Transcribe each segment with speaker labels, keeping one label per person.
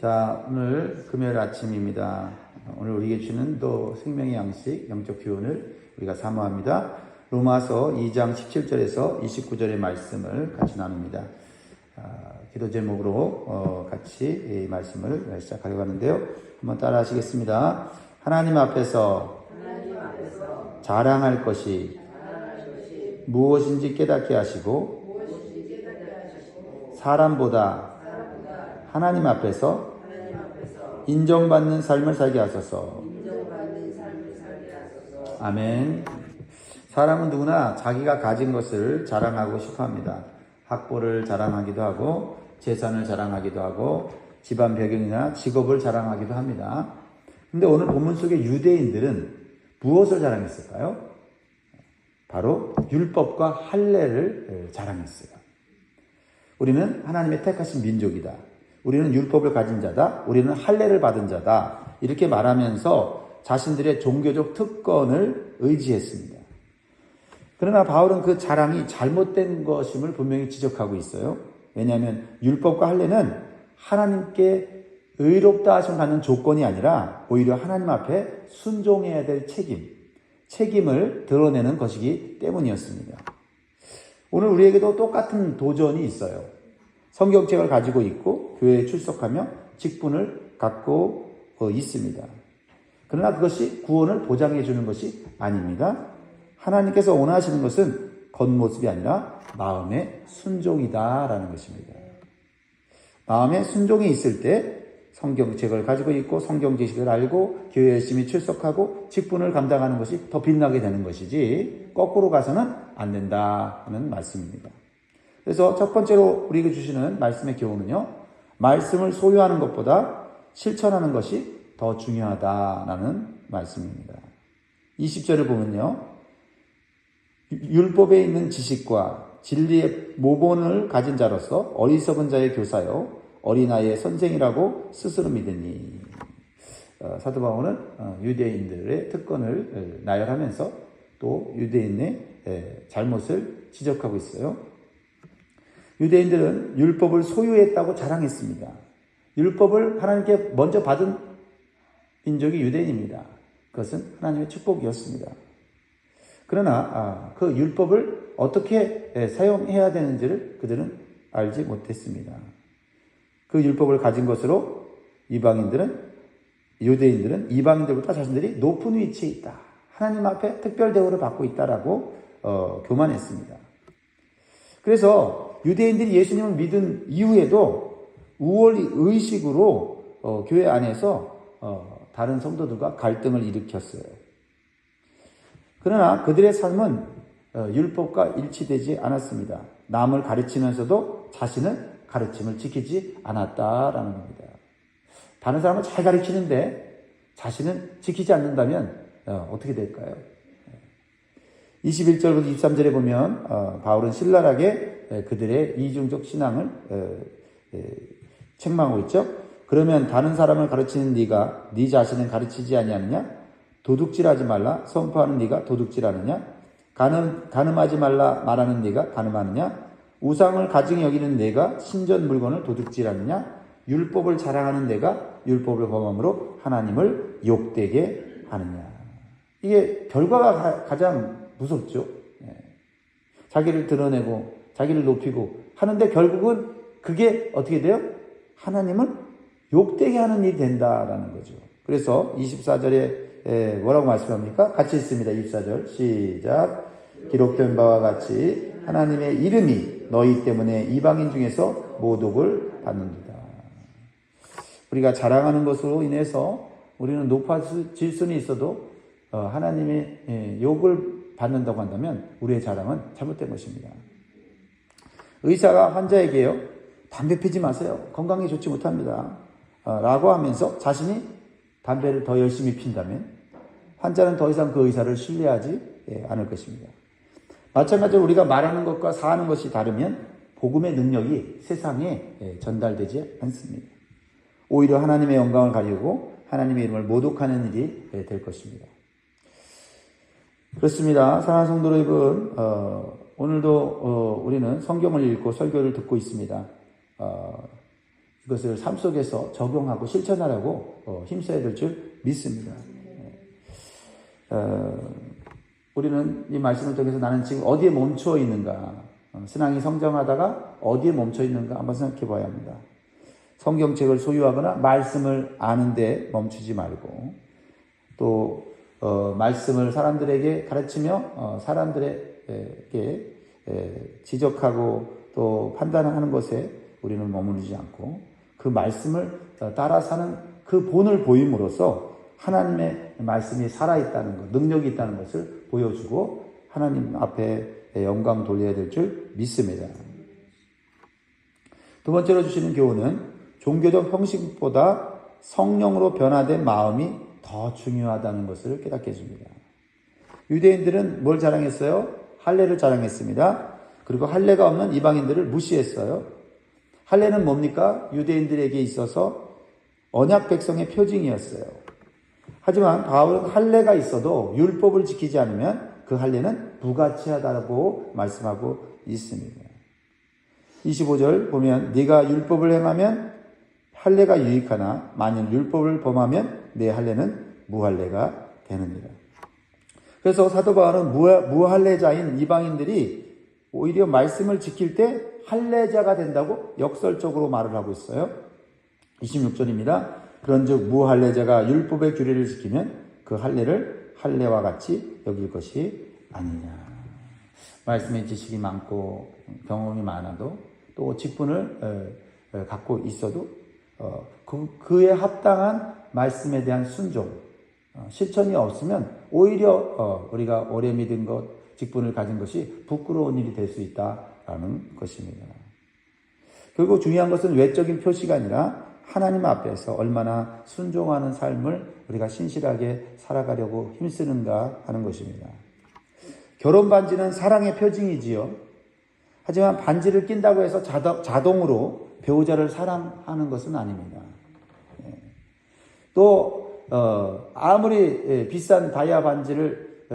Speaker 1: 자, 오늘 금요일 아침입니다. 오늘 우리에게 주는 또 생명의 양식, 영적 교훈을 우리가 사모합니다. 로마서 2장 17절에서 29절의 말씀을 같이 나눕니다. 기도 제목으로 같이 이 말씀을 시작하려고 하는데요. 한번 따라 하시겠습니다. 하나님 앞에서 자랑할 것이 무엇인지 깨닫게 하시고 사람보다 하나님 앞에서 인정받는 삶을 살게 하소서. 아멘. 사람은 누구나 자기가 가진 것을 자랑하고 싶어 합니다. 학벌을 자랑하기도 하고, 재산을 자랑하기도 하고, 집안 배경이나 직업을 자랑하기도 합니다. 근데 오늘 본문 속의 유대인들은 무엇을 자랑했을까요? 바로 율법과 할례를 자랑했어요. 우리는 하나님의 택하신 민족이다. 우리는 율법을 가진 자다. 우리는 할례를 받은 자다. 이렇게 말하면서 자신들의 종교적 특권을 의지했습니다. 그러나 바울은 그 자랑이 잘못된 것임을 분명히 지적하고 있어요. 왜냐하면 율법과 할례는 하나님께 의롭다 하심을 받는 조건이 아니라 오히려 하나님 앞에 순종해야 될 책임을 드러내는 것이기 때문이었습니다. 오늘 우리에게도 똑같은 도전이 있어요. 성경책을 가지고 있고 교회에 출석하며 직분을 갖고 있습니다. 그러나 그것이 구원을 보장해 주는 것이 아닙니다. 하나님께서 원하시는 것은 겉모습이 아니라 마음의 순종이다라는 것입니다. 마음의 순종이 있을 때 성경책을 가지고 있고 성경 지식을 알고 교회에 열심히 출석하고 직분을 감당하는 것이 더 빛나게 되는 것이지 거꾸로 가서는 안 된다는 말씀입니다. 그래서 첫 번째로 우리에게 주시는 말씀의 교훈은요, 말씀을 소유하는 것보다 실천하는 것이 더 중요하다라는 말씀입니다. 20절을 보면요, 율법에 있는 지식과 진리의 모본을 가진 자로서 어리석은 자의 교사요 어린아이의 선생이라고 스스로 믿으니. 사도 바울은 유대인들의 특권을 나열하면서 또 유대인의 잘못을 지적하고 있어요. 유대인들은 율법을 소유했다고 자랑했습니다. 율법을 하나님께 먼저 받은 민족이 유대인입니다. 그것은 하나님의 축복이었습니다. 그러나 그 율법을 어떻게 사용해야 되는지를 그들은 알지 못했습니다. 그 율법을 가진 것으로 유대인들은 이방인들보다 자신들이 높은 위치에 있다. 하나님 앞에 특별 대우를 받고 있다라고 교만했습니다. 그래서 유대인들이 예수님을 믿은 이후에도 우월 의식으로 교회 안에서 다른 성도들과 갈등을 일으켰어요. 그러나 그들의 삶은 율법과 일치되지 않았습니다. 남을 가르치면서도 자신은 가르침을 지키지 않았다라는 겁니다. 다른 사람은 잘 가르치는데 자신은 지키지 않는다면 어떻게 될까요? 21절부터 23절에 보면 바울은 신랄하게 그들의 이중적 신앙을 책망하고 있죠. 그러면 다른 사람을 가르치는 네가 네 자신은 가르치지 아니하느냐? 도둑질하지 말라 선포하는 네가 도둑질하느냐? 간음하지 말라 말하는 네가 간음하느냐? 우상을 가증히 여기는 네가 신전 물건을 도둑질하느냐? 율법을 자랑하는 네가 율법을 범함으로 하나님을 욕되게 하느냐? 이게 결과가 가장 무섭죠. 자기를 드러내고 자기를 높이고 하는데 결국은 그게 어떻게 돼요? 하나님을 욕되게 하는 일이 된다라는 거죠. 그래서 24절에 뭐라고 말씀합니까? 같이 읽습니다. 24절 시작. 기록된 바와 같이 하나님의 이름이 너희 때문에 이방인 중에서 모독을 받는다. 우리가 자랑하는 것으로 인해서 우리는 높아질 수는 있어도 하나님의 욕을 받는다고 한다면 우리의 자랑은 잘못된 것입니다. 의사가 환자에게요, 담배 피지 마세요. 건강에 좋지 못합니다. 라고 하면서 자신이 담배를 더 열심히 핀다면 환자는 더 이상 그 의사를 신뢰하지 않을 것입니다. 마찬가지로 우리가 말하는 것과 사하는 것이 다르면 복음의 능력이 세상에 전달되지 않습니다. 오히려 하나님의 영광을 가리고 하나님의 이름을 모독하는 일이 될 것입니다. 그렇습니다. 사랑하는 성도 여러분, 오늘도 우리는 성경을 읽고 설교를 듣고 있습니다. 이것을 삶 속에서 적용하고 실천하려고 힘써야 될 줄 믿습니다. 우리는 이 말씀을 통해서 나는 지금 어디에 멈춰 있는가, 신앙이 성장하다가 어디에 멈춰 있는가 한번 생각해 봐야 합니다. 성경책을 소유하거나 말씀을 아는데 멈추지 말고, 또 말씀을 사람들에게 가르치며 사람들에게 지적하고 또 판단하는 것에 우리는 머무르지 않고, 그 말씀을 따라 사는 그 본을 보임으로써 하나님의 말씀이 살아있다는 것, 능력이 있다는 것을 보여주고 하나님 앞에 영광 돌려야 될 줄 믿습니다. 두 번째로 주시는 교훈은 종교적 형식보다 성령으로 변화된 마음이 더 중요하다는 것을 깨닫게 해줍니다. 유대인들은 뭘 자랑했어요? 할례를 자랑했습니다. 그리고 할례가 없는 이방인들을 무시했어요. 할례는 뭡니까? 유대인들에게 있어서 언약 백성의 표징이었어요. 하지만 바울은 할례가 있어도 율법을 지키지 않으면 그 할례는 부가치하다고 말씀하고 있습니다. 25절 보면 네가 율법을 행하면 할례가 유익하나 만일 율법을 범하면 내 할례는 무할례가 되느니라. 그래서 사도 바울은 무할례자인 이방인들이 오히려 말씀을 지킬 때 할례자가 된다고 역설적으로 말을 하고 있어요. 26절입니다. 그런즉 무할례자가 율법의 규례를 지키면 그 할례를 할례와 같이 여길 것이 아니냐. 말씀의 지식이 많고 경험이 많아도 또 직분을 갖고 있어도 그에 합당한 말씀에 대한 순종, 실천이 없으면 오히려 우리가 오래 믿은 것, 직분을 가진 것이 부끄러운 일이 될 수 있다라는 것입니다. 그리고 중요한 것은 외적인 표시가 아니라 하나님 앞에서 얼마나 순종하는 삶을 우리가 신실하게 살아가려고 힘쓰는가 하는 것입니다. 결혼 반지는 사랑의 표징이지요. 하지만 반지를 낀다고 해서 자동으로 배우자를 사랑하는 것은 아닙니다. 또 아무리 비싼 다이아 반지를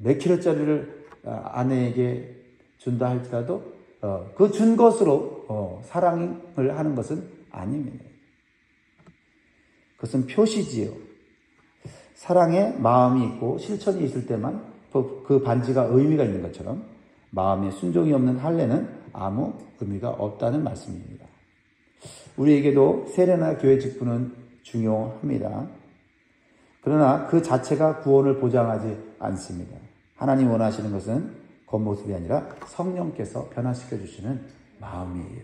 Speaker 1: 몇 킬로짜리를 아내에게 준다 할지라도 그 준 것으로 사랑을 하는 것은 아닙니다. 그것은 표시지요. 사랑의 마음이 있고 실천이 있을 때만 그 반지가 의미가 있는 것처럼 마음에 순종이 없는 할례는 아무 의미가 없다는 말씀입니다. 우리에게도 세례나 교회 직분은 중요합니다. 그러나 그 자체가 구원을 보장하지 않습니다. 하나님 원하시는 것은 겉모습이 아니라 성령께서 변화시켜 주시는 마음이에요.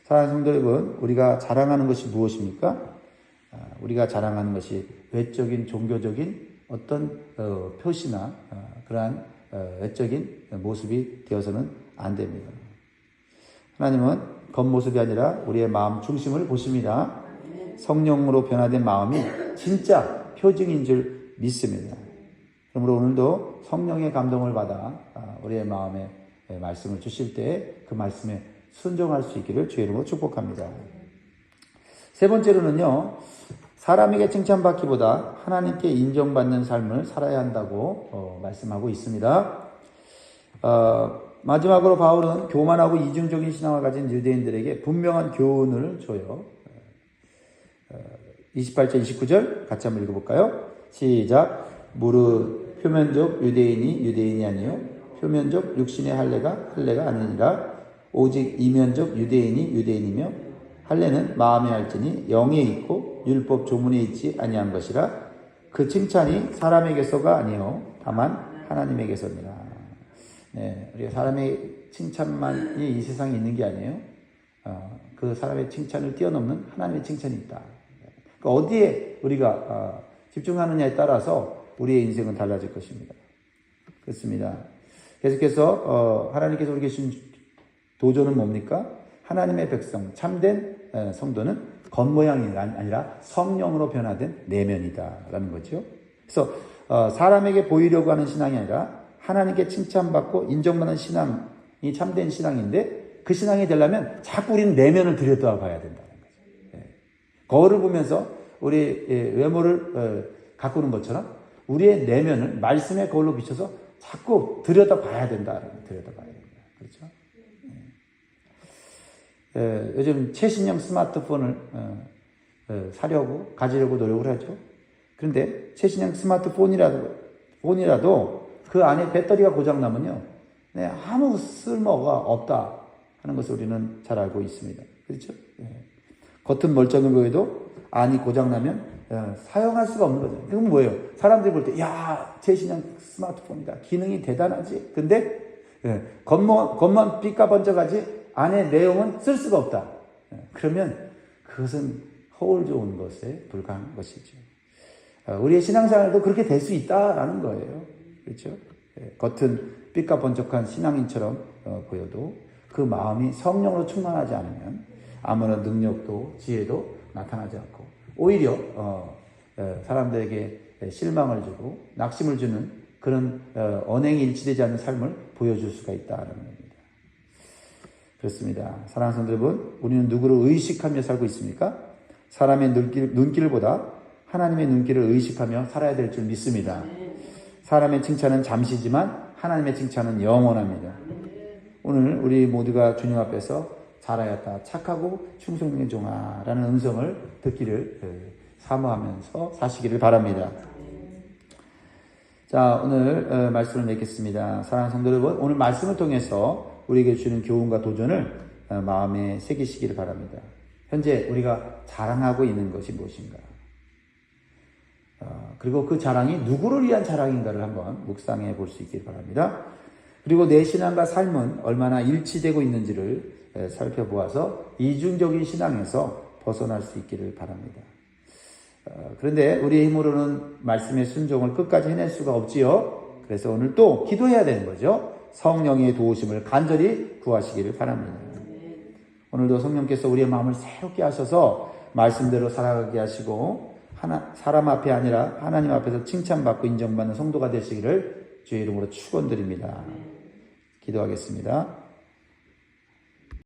Speaker 1: 사랑하는 성도 여러분, 우리가 자랑하는 것이 무엇입니까? 우리가 자랑하는 것이 외적인 종교적인 어떤 표시나 그러한 외적인 모습이 되어서는 안 됩니다. 하나님은 겉모습이 아니라 우리의 마음 중심을 보십니다. 성령으로 변화된 마음이 진짜 표징인 줄 믿습니다. 그러므로 오늘도 성령의 감동을 받아 우리의 마음에 말씀을 주실 때 그 말씀에 순종할 수 있기를 주의 이름으로 축복합니다. 세 번째로는요, 사람에게 칭찬받기보다 하나님께 인정받는 삶을 살아야 한다고 말씀하고 있습니다. 마지막으로 바울은 교만하고 이중적인 신앙을 가진 유대인들에게 분명한 교훈을 줘요. 28절, 29절 같이 한번 읽어볼까요? 시작. 무릇 표면적 유대인이 아니요 표면적 육신의 할례가 아니니라. 오직 이면적 유대인이며 할례는 마음에 할지니 영에 있고 율법 조문에 있지 아니한 것이라. 그 칭찬이 사람에게서가 아니요 다만 하나님에게서니라. 네, 우리가 사람의 칭찬만이 이 세상에 있는 게 아니에요. 그 사람의 칭찬을 뛰어넘는 하나님의 칭찬이 있다. 그러니까 어디에 우리가 집중하느냐에 따라서 우리의 인생은 달라질 것입니다. 그렇습니다. 계속해서 하나님께서 우리에게 주신 도전은 뭡니까? 하나님의 백성, 참된 성도는 겉모양이 아니라 성령으로 변화된 내면이다라는 거죠. 그래서 사람에게 보이려고 하는 신앙이 아니라 하나님께 칭찬받고 인정받는 신앙이 참된 신앙인데, 그 신앙이 되려면 자꾸 우리는 내면을 들여다봐야 된다는 거죠. 거울을 보면서 우리 외모를 가꾸는 것처럼 우리의 내면을 말씀의 거울로 비춰서 자꾸 들여다봐야 된다. 그렇죠? 요즘 최신형 스마트폰을 사려고 가지려고 노력을 하죠. 그런데 최신형 스마트폰이라도 그 안에 배터리가 고장나면요, 아무 쓸모가 없다 하는 것을 우리는 잘 알고 있습니다. 그렇죠? 겉은 멀쩡해 보여도 안이 고장나면 사용할 수가 없는 거죠. 그건 뭐예요? 사람들이 볼 때, 야, 최신형 스마트폰이다. 기능이 대단하지. 근데 겉만 삐까번쩍하지 안에 내용은 쓸 수가 없다. 그러면 그것은 허울 좋은 것에 불과한 것이죠. 우리의 신앙생활도 그렇게 될 수 있다라는 거예요. 그렇죠? 겉은 삐까번쩍한 신앙인처럼 보여도 그 마음이 성령으로 충만하지 않으면 아무런 능력도 지혜도 나타나지 않고 오히려 사람들에게 실망을 주고 낙심을 주는 그런 언행이 일치되지 않는 삶을 보여줄 수가 있다는 겁니다. 그렇습니다. 사랑하는 성도 여러분, 우리는 누구를 의식하며 살고 있습니까? 사람의 눈길보다 하나님의 눈길을 의식하며 살아야 될 줄 믿습니다. 사람의 칭찬은 잠시지만 하나님의 칭찬은 영원합니다. 오늘 우리 모두가 주님 앞에서 잘하였다, 착하고 충성된 종아라는 음성을 듣기를 사모하면서 사시기를 바랍니다. 자, 오늘 말씀을 맺겠습니다. 사랑하는 성도 여러분, 오늘 말씀을 통해서 우리에게 주는 교훈과 도전을 마음에 새기시기를 바랍니다. 현재 우리가 자랑하고 있는 것이 무엇인가? 그리고 그 자랑이 누구를 위한 자랑인가를 한번 묵상해 볼 수 있기를 바랍니다. 그리고 내 신앙과 삶은 얼마나 일치되고 있는지를 살펴보아서 이중적인 신앙에서 벗어날 수 있기를 바랍니다. 그런데 우리의 힘으로는 말씀의 순종을 끝까지 해낼 수가 없지요. 그래서 오늘 또 기도해야 되는 거죠. 성령의 도우심을 간절히 구하시기를 바랍니다. 오늘도 성령께서 우리의 마음을 새롭게 하셔서 말씀대로 살아가게 하시고 사람 앞에 아니라 하나님 앞에서 칭찬받고 인정받는 성도가 되시기를 주의 이름으로 축원드립니다. 기도하겠습니다.